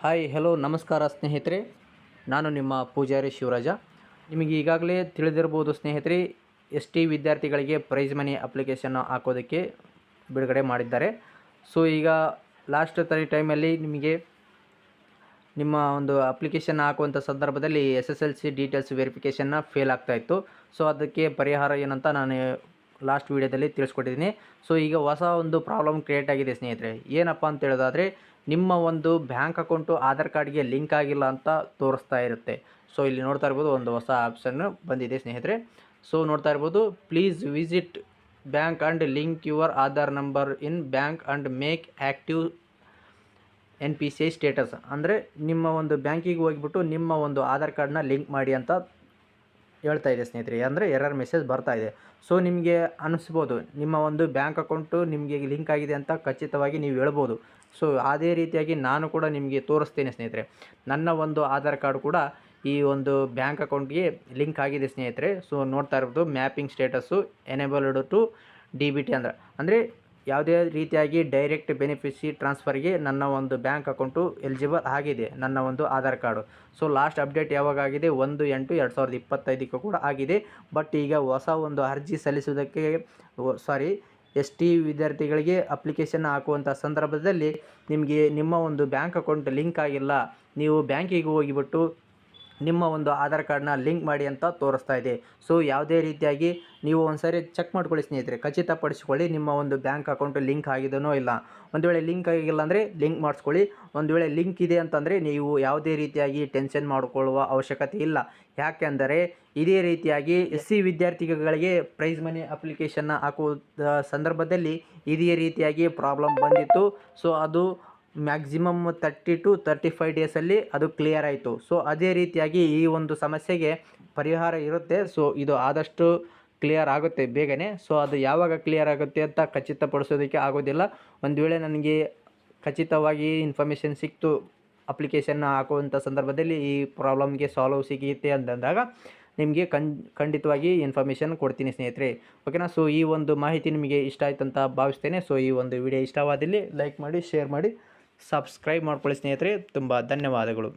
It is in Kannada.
ಹಾಯ್ ಹಲೋ ನಮಸ್ಕಾರ ಸ್ನೇಹಿತರೆ, ನಾನು ನಿಮ್ಮ ಪೂಜಾರಿ ಶಿವರಾಜ. ನಿಮಗೆ ಈಗಾಗಲೇ ತಿಳಿದಿರ್ಬೋದು ಸ್ನೇಹಿತರೆ, ST ವಿದ್ಯಾರ್ಥಿಗಳಿಗೆ ಪ್ರೈಸ್ ಮನಿ ಅಪ್ಲಿಕೇಶನ್ ಹಾಕೋದಕ್ಕೆ ಬಿಡುಗಡೆ ಮಾಡಿದ್ದಾರೆ. ಸೊ ಈಗ ಲಾಸ್ಟ್ ಟೈಮಲ್ಲಿ ನಿಮಗೆ ನಿಮ್ಮ ಒಂದು ಅಪ್ಲಿಕೇಶನ್ ಹಾಕುವಂಥ ಸಂದರ್ಭದಲ್ಲಿ SSLC ಡೀಟೇಲ್ಸ್ ವೆರಿಫಿಕೇಷನ್ನ ಫೇಲ್ ಆಗ್ತಾಯಿತ್ತು. ಸೊ ಅದಕ್ಕೆ ಪರಿಹಾರ ಏನಂತ ನಾನು ಲಾಸ್ಟ್ ವೀಡಿಯೋದಲ್ಲಿ ತಿಳಿಸ್ಕೊಟ್ಟಿದ್ದೀನಿ. ಸೊ ಈಗ ಹೊಸ ಒಂದು ಪ್ರಾಬ್ಲಮ್ ಕ್ರಿಯೇಟ್ ಆಗಿದೆ ಸ್ನೇಹಿತರೆ. ಏನಪ್ಪ ಅಂತ ಹೇಳೋದಾದರೆ, ನಿಮ್ಮ ಒಂದು ಬ್ಯಾಂಕ್ ಅಕೌಂಟು ಆಧಾರ್ ಕಾರ್ಡ್ಗೆ ಲಿಂಕ್ ಆಗಿಲ್ಲ ಅಂತ ತೋರಿಸ್ತಾ ಇರುತ್ತೆ. ಸೊ ಇಲ್ಲಿ ನೋಡ್ತಾ ಇರ್ಬೋದು, ಒಂದು ಹೊಸ ಆಪ್ಷನ್ನು ಬಂದಿದೆ ಸ್ನೇಹಿತರೆ. ಸೊ ನೋಡ್ತಾ ಇರ್ಬೋದು, please visit bank and link your Aadhaar number in bank and make active NPCI status. ಅಂದರೆ ನಿಮ್ಮ ಒಂದು ಬ್ಯಾಂಕಿಗೆ ಹೋಗಿಬಿಟ್ಟು ನಿಮ್ಮ ಒಂದು ಆಧಾರ್ ಕಾರ್ಡ್ನ ಲಿಂಕ್ ಮಾಡಿ ಅಂತ ಹೇಳ್ತಾ ಇದೆ ಸ್ನೇಹಿತರೆ. ಅಂದರೆ ಎರರ್ ಮೆಸೇಜ್ ಬರ್ತಾ ಇದೆ. ಸೊ ನಿಮಗೆ ಅನಿಸ್ಬೋದು, ನಿಮ್ಮ ಒಂದು ಬ್ಯಾಂಕ್ ಅಕೌಂಟು ನಿಮಗೆ ಲಿಂಕ್ ಆಗಿದೆ ಅಂತ ಖಚಿತವಾಗಿ ನೀವು ಹೇಳ್ಬೋದು. ಸೊ ಅದೇ ರೀತಿಯಾಗಿ ನಾನು ಕೂಡ ನಿಮಗೆ ತೋರಿಸ್ತೇನೆ ಸ್ನೇಹಿತರೆ. ನನ್ನ ಒಂದು ಆಧಾರ್ ಕಾರ್ಡ್ ಕೂಡ ಈ ಒಂದು ಬ್ಯಾಂಕ್ ಅಕೌಂಟ್ಗೆ ಲಿಂಕ್ ಆಗಿದೆ ಸ್ನೇಹಿತರೆ. ಸೊ ನೋಡ್ತಾ ಇರ್ಬೋದು, mapping status enabled to DBT ಅಂದರೆ ಯಾವುದೇ ರೀತಿಯಾಗಿ ಡೈರೆಕ್ಟ್ ಬೆನಿಫಿಷರಿ ಟ್ರಾನ್ಸ್ಫರ್ಗೆ ನನ್ನ ಒಂದು ಬ್ಯಾಂಕ್ ಅಕೌಂಟು ಎಲಿಜಿಬಲ್ ಆಗಿದೆ, ನನ್ನ ಒಂದು Aadhaar card. So last update ಯಾವಾಗ ಆಗಿದೆ, 1/8/2025 ಕೂಡ ಆಗಿದೆ. ಬಟ್ ಈಗ ಹೊಸ ಒಂದು ಅರ್ಜಿ ಸಲ್ಲಿಸುವುದಕ್ಕೆ ST ವಿದ್ಯಾರ್ಥಿಗಳಿಗೆ ಅಪ್ಲಿಕೇಶನ್ ಹಾಕುವಂಥ ಸಂದರ್ಭದಲ್ಲಿ ನಿಮಗೆ ನಿಮ್ಮ ಒಂದು ಬ್ಯಾಂಕ್ ಅಕೌಂಟ್ ಲಿಂಕ್ ಆಗಿಲ್ಲ, ನೀವು ಬ್ಯಾಂಕಿಗೆ ಹೋಗಿಬಿಟ್ಟು ನಿಮ್ಮ ಒಂದು ಆಧಾರ್ ಕಾರ್ಡ್ನ ಲಿಂಕ್ ಮಾಡಿ ಅಂತ ತೋರಿಸ್ತಾ ಇದೆ. ಸೊ ಯಾವುದೇ ರೀತಿಯಾಗಿ ನೀವು ಒಂದು ಸಾರಿ ಚೆಕ್ ಮಾಡ್ಕೊಳ್ಳಿ ಸ್ನೇಹಿತರೆ, ಖಚಿತಪಡಿಸ್ಕೊಳ್ಳಿ ನಿಮ್ಮ ಒಂದು ಬ್ಯಾಂಕ್ ಅಕೌಂಟ್ ಲಿಂಕ್ ಆಗಿದೆಯೋ ಇಲ್ಲ. ಒಂದು ವೇಳೆ ಲಿಂಕ್ ಆಗಿಲ್ಲ ಅಂದರೆ ಲಿಂಕ್ ಮಾಡಿಸ್ಕೊಳ್ಳಿ. ಒಂದು ವೇಳೆ ಲಿಂಕ್ ಇದೆ ಅಂತಂದರೆ ನೀವು ಯಾವುದೇ ರೀತಿಯಾಗಿ ಟೆನ್ಷನ್ ಮಾಡಿಕೊಳ್ಳುವ ಅವಶ್ಯಕತೆ ಇಲ್ಲ. ಯಾಕೆಂದರೆ ಇದೇ ರೀತಿಯಾಗಿ SC ವಿದ್ಯಾರ್ಥಿಗಳಿಗೆ ಪ್ರೈಸ್ ಮನಿ ಅಪ್ಲಿಕೇಶನ್ನ ಹಾಕುವ ಸಂದರ್ಭದಲ್ಲಿ ಇದೇ ರೀತಿಯಾಗಿ ಪ್ರಾಬ್ಲಮ್ ಬಂದಿತ್ತು. ಸೊ ಅದು ಮ್ಯಾಕ್ಸಿಮಮ್ 30 to 35 ಡೇಸಲ್ಲಿ ಅದು ಕ್ಲಿಯರ್ ಆಯಿತು. ಸೊ ಅದೇ ರೀತಿಯಾಗಿ ಈ ಒಂದು ಸಮಸ್ಯೆಗೆ ಪರಿಹಾರ ಇರುತ್ತೆ. ಸೊ ಇದು ಆದಷ್ಟು ಕ್ಲಿಯರ್ ಆಗುತ್ತೆ ಬೇಗನೆ. ಸೊ ಅದು ಯಾವಾಗ ಕ್ಲಿಯರ್ ಆಗುತ್ತೆ ಅಂತ ಖಚಿತಪಡಿಸೋದಕ್ಕೆ ಆಗೋದಿಲ್ಲ. ಒಂದು ವೇಳೆ ನನಗೆ ಖಚಿತವಾಗಿ ಇನ್ಫಾರ್ಮೇಷನ್ ಸಿಕ್ತು, ಅಪ್ಲಿಕೇಶನ್ನ ಹಾಕುವಂಥ ಸಂದರ್ಭದಲ್ಲಿ ಈ ಪ್ರಾಬ್ಲಮ್ಗೆ ಸಾಲ್ವ್ ಸಿಗುತ್ತೆ ಅಂತಂದಾಗ ನಿಮಗೆ ಖಂಡಿತವಾಗಿ ಇನ್ಫಾರ್ಮೇಷನ್ ಕೊಡ್ತೀನಿ ಸ್ನೇಹಿತರೆ. ಓಕೆನಾ. ಸೊ ಈ ಒಂದು ಮಾಹಿತಿ ನಿಮಗೆ ಇಷ್ಟ ಆಯ್ತು ಅಂತ ಭಾವಿಸ್ತೇನೆ. ಸೊ ಈ ಒಂದು ವಿಡಿಯೋ ಇಷ್ಟವಾದಲ್ಲಿ ಲೈಕ್ ಮಾಡಿ, ಶೇರ್ ಮಾಡಿ, ಸಬ್ಸ್ಕ್ರೈಬ್ ಮಾಡ್ಕೊಳ್ಳಿ ಸ್ನೇಹಿತರೆ. ತುಂಬ ಧನ್ಯವಾದಗಳು.